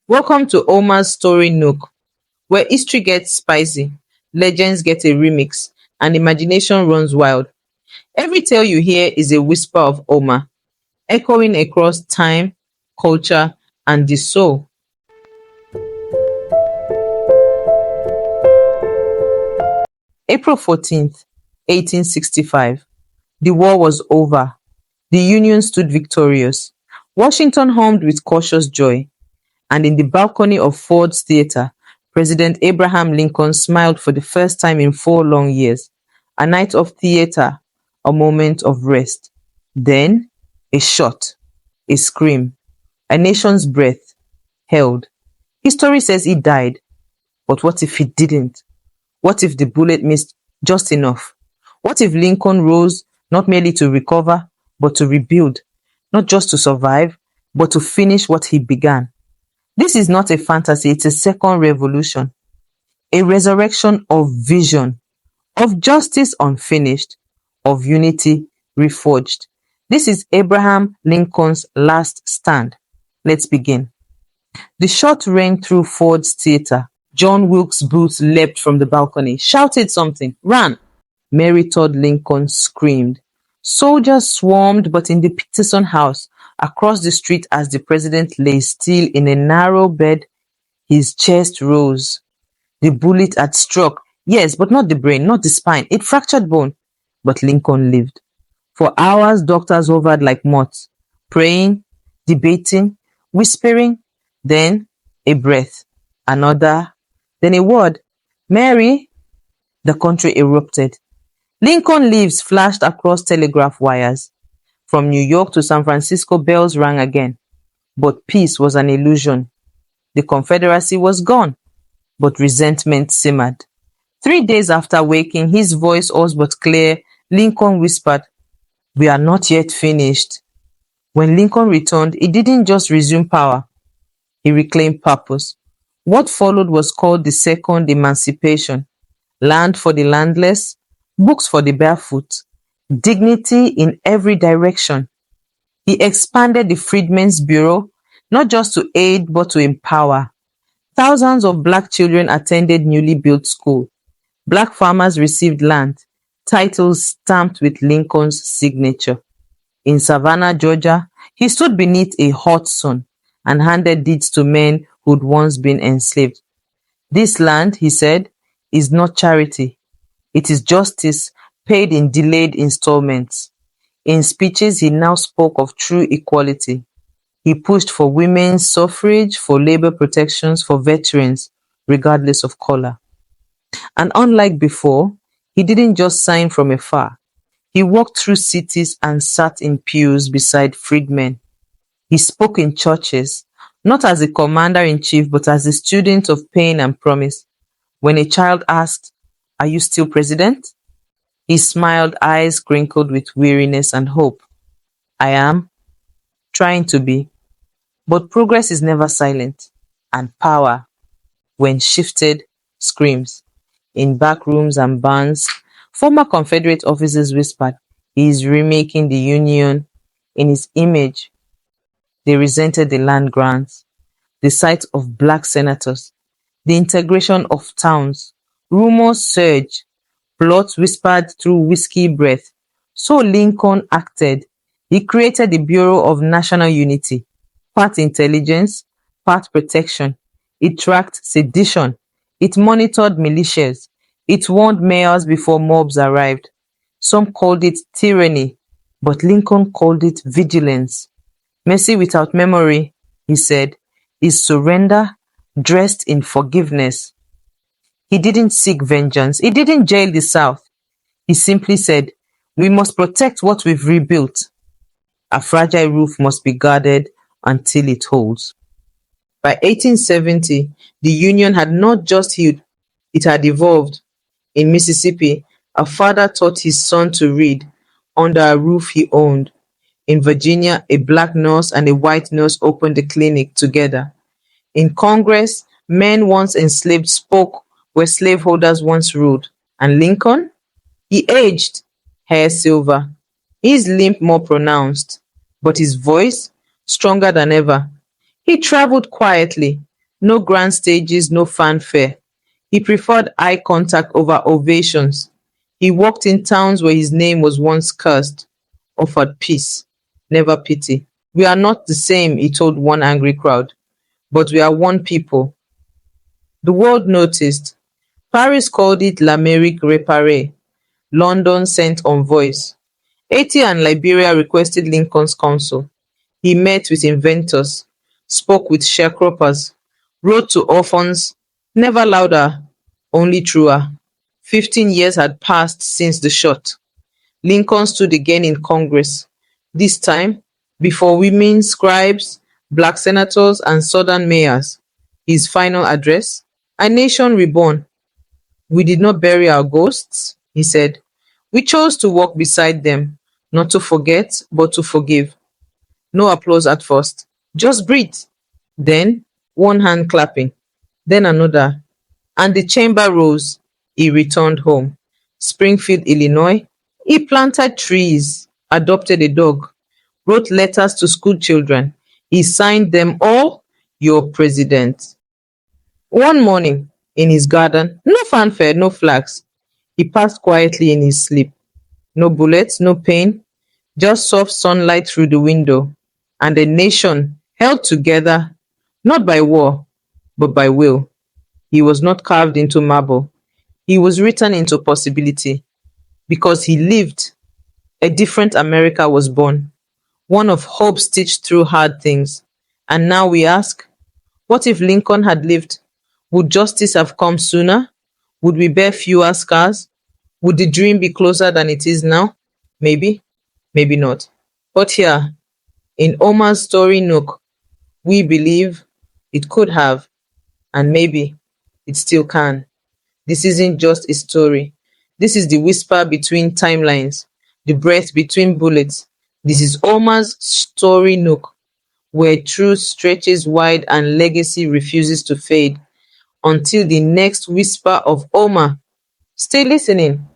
Welcome to Omar's Story Nook, where history gets spicy, legends get a remix, and imagination runs wild. Every tale you hear is a whisper of Omar, echoing across time, culture, and the soul. April 14th, 1865. The war was over. The Union stood victorious. Washington hummed with cautious joy. And in the balcony of Ford's Theater, President Abraham Lincoln smiled for the first time in 4 long years. A night of theater, a moment of rest. Then, a shot, a scream, a nation's breath held. History says he died, but what if he didn't? What if the bullet missed just enough? What if Lincoln rose not merely to recover, but to rebuild? Not just to survive, but to finish what he began. This is not a fantasy, it's a second revolution, a resurrection of vision, of justice unfinished, of unity reforged. This is Abraham Lincoln's last stand. Let's begin. The shot rang through Ford's Theater. John Wilkes Booth leapt from the balcony, shouted something, ran. Mary Todd Lincoln screamed. Soldiers swarmed, but in the Peterson house, across the street as the president lay still in a narrow bed, his chest rose. The bullet had struck, yes, but not the brain, not the spine. It fractured bone. But Lincoln lived. For hours, doctors hovered like moths, praying, debating, whispering, then a breath, another, then a word. Mary! The country erupted. Lincoln lives flashed across telegraph wires. From New York to San Francisco, bells rang again. But peace was an illusion. The Confederacy was gone, but resentment simmered. 3 days after waking, his voice hoarse but clear, Lincoln whispered, "We are not yet finished." When Lincoln returned, he didn't just resume power. He reclaimed purpose. What followed was called the Second Emancipation. Land for the landless, books for the barefoot, dignity in every direction. He expanded the Freedmen's Bureau, not just to aid but to empower. Thousands of black children attended newly built school. Black farmers received land, titles stamped with Lincoln's signature. In Savannah, Georgia, he stood beneath a hot sun and handed deeds to men who'd once been enslaved. This land, he said, is not charity. It is justice paid in delayed installments. In speeches, he now spoke of true equality. He pushed for women's suffrage, for labor protections, for veterans, regardless of color. And unlike before, he didn't just sign from afar. He walked through cities and sat in pews beside freedmen. He spoke in churches, not as a commander-in-chief, but as a student of pain and promise. When a child asked, "Are you still president?" He smiled, eyes crinkled with weariness and hope. "I am, trying to be." But progress is never silent, and power, when shifted, screams. In back rooms and barns, former Confederate officers whispered, "He is remaking the Union in his image." They resented the land grants, the sight of black senators, the integration of towns. Rumors surged, plots whispered through whiskey breath. So Lincoln acted. He created the Bureau of National Unity, part intelligence, part protection. It tracked sedition. It monitored militias. It warned mayors before mobs arrived. Some called it tyranny, but Lincoln called it vigilance. Mercy without memory, he said, is surrender dressed in forgiveness. He didn't seek vengeance. He didn't jail the South. He simply said, "We must protect what we've rebuilt. A fragile roof must be guarded until it holds." By 1870, the Union had not just healed, it had evolved. In Mississippi, a father taught his son to read under a roof he owned. In Virginia, a black nurse and a white nurse opened a clinic together. In Congress, men once enslaved spoke where slaveholders once ruled. And Lincoln? He aged, hair silver, his limp more pronounced, but his voice stronger than ever. He traveled quietly, No grand stages, no fanfare. He preferred eye contact over ovations. He walked in towns where his name was once cursed, offered peace, never pity. We are not the same, he told one angry crowd, but we are one people. The world noticed. Paris called it L'Amérique réparée. London sent envoys. Haiti and Liberia requested Lincoln's counsel. He met with inventors, spoke with sharecroppers, wrote to orphans, never louder, only truer. 15 years had passed since the shot. Lincoln stood again in Congress, this time before women scribes, black senators, and southern mayors. His final address: A nation reborn. We did not bury our ghosts, he said. We chose to walk beside them, not to forget, but to forgive. No applause at first. Just breathe. Then one hand clapping, then another, and the chamber rose. He returned home. Springfield, Illinois. He planted trees, adopted a dog, wrote letters to school children. He signed them all, your president. One morning, in his garden, no fanfare, no flags. He passed quietly in his sleep. No bullets, no pain, just soft sunlight through the window, and a nation held together, not by war, but by will. He was not carved into marble. He was written into possibility. Because he lived, a different America was born, one of hope stitched through hard things. And now we ask, what if Lincoln had lived? Would justice have come sooner? Would we bear fewer scars? Would the dream be closer than it is now? Maybe, maybe not. But here, in Omar's story Nook, we believe it could have, and maybe it still can. This isn't just a story. This is the whisper between timelines, the breath between bullets. This is Omar's story Nook, where truth stretches wide and legacy refuses to fade. Until the next whisper of Omar, stay listening.